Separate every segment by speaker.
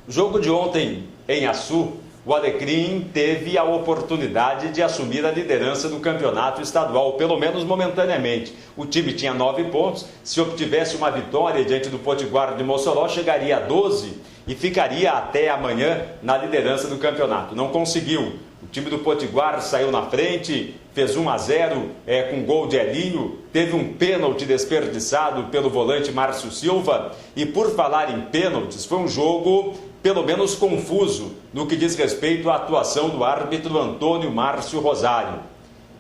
Speaker 1: No jogo de ontem em Açu, o Alecrim teve a oportunidade de assumir a liderança do campeonato estadual, pelo menos momentaneamente. O time tinha 9 pontos, se obtivesse uma vitória diante do Potiguar de Mossoró, chegaria a 12 e ficaria até amanhã na liderança do campeonato. Não conseguiu. O time do Potiguar saiu na frente, fez 1-0 com gol de Elinho, teve um pênalti desperdiçado pelo volante Márcio Silva. E por falar em pênaltis, foi um jogo pelo menos confuso no que diz respeito à atuação do árbitro Antônio Márcio Rosário.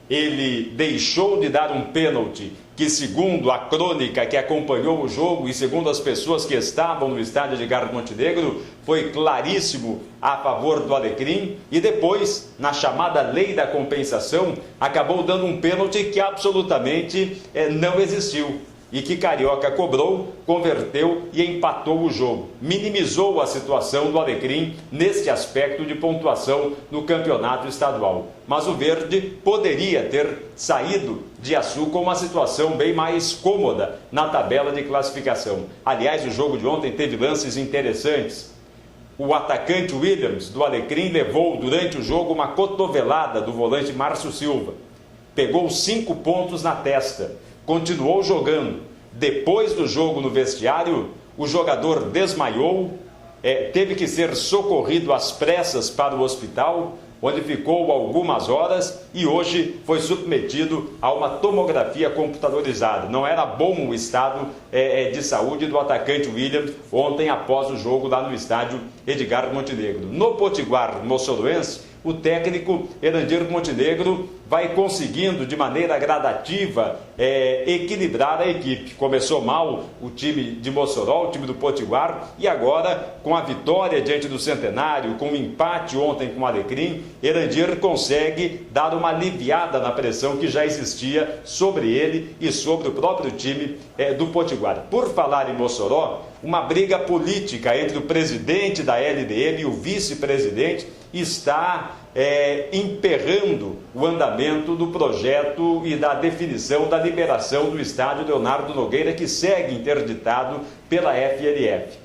Speaker 1: Ele deixou de dar um pênalti que, segundo a crônica que acompanhou o jogo e segundo as pessoas que estavam no estádio Edgar Montenegro, foi claríssimo a favor do Alecrim, e depois, na chamada lei da compensação, acabou dando um pênalti que absolutamente não existiu e que Carioca cobrou, converteu e empatou o jogo. Minimizou a situação do Alecrim neste aspecto de pontuação no campeonato estadual. Mas o Verde poderia ter saído de Açu com uma situação bem mais cômoda na tabela de classificação. Aliás, o jogo de ontem teve lances interessantes. O atacante Williams do Alecrim levou durante o jogo uma cotovelada do volante Márcio Silva. Pegou 5 pontos na testa. Continuou jogando. Depois do jogo no vestiário, o jogador desmaiou, teve que ser socorrido às pressas para o hospital, onde ficou algumas horas e hoje foi submetido a uma tomografia computadorizada. Não era bom o estado de saúde do atacante Williams ontem após o jogo lá no estádio Edgar Montenegro. No Potiguar moçoroense, o técnico Erandir Montenegro vai conseguindo de maneira gradativa equilibrar a equipe. Começou mal o time de Mossoró, o time do Potiguar, e agora com a vitória diante do Centenário, com o empate ontem com o Alecrim, Erandir consegue dar uma aliviada na pressão que já existia sobre ele e sobre o próprio time do Potiguar. Por falar em Mossoró, uma briga política entre o presidente da LDN e o vice-presidente está emperrando o andamento do projeto e da definição da liberação do estádio Leonardo Nogueira, que segue interditado pela FLF.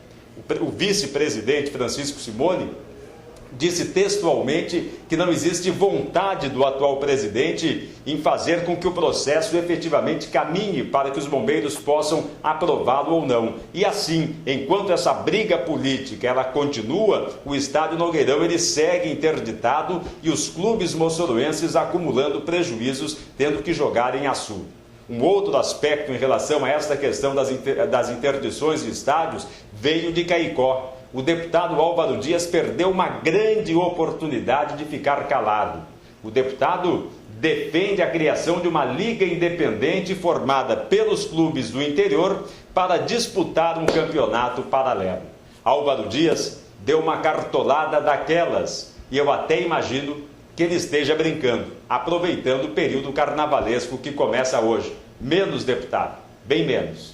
Speaker 1: O vice-presidente Francisco Simone disse textualmente que não existe vontade do atual presidente em fazer com que o processo efetivamente caminhe para que os bombeiros possam aprová-lo ou não. E assim, enquanto essa briga política ela continua, o estádio Nogueirão ele segue interditado e os clubes moçoroenses acumulando prejuízos, tendo que jogar em Açu. Um outro aspecto em relação a esta questão das interdições de estádios veio de Caicó. O deputado Álvaro Dias perdeu uma grande oportunidade de ficar calado. O deputado defende a criação de uma liga independente formada pelos clubes do interior para disputar um campeonato paralelo. Álvaro Dias deu uma cartolada daquelas e eu até imagino que ele esteja brincando, aproveitando o período carnavalesco que começa hoje. Menos, deputado, bem menos.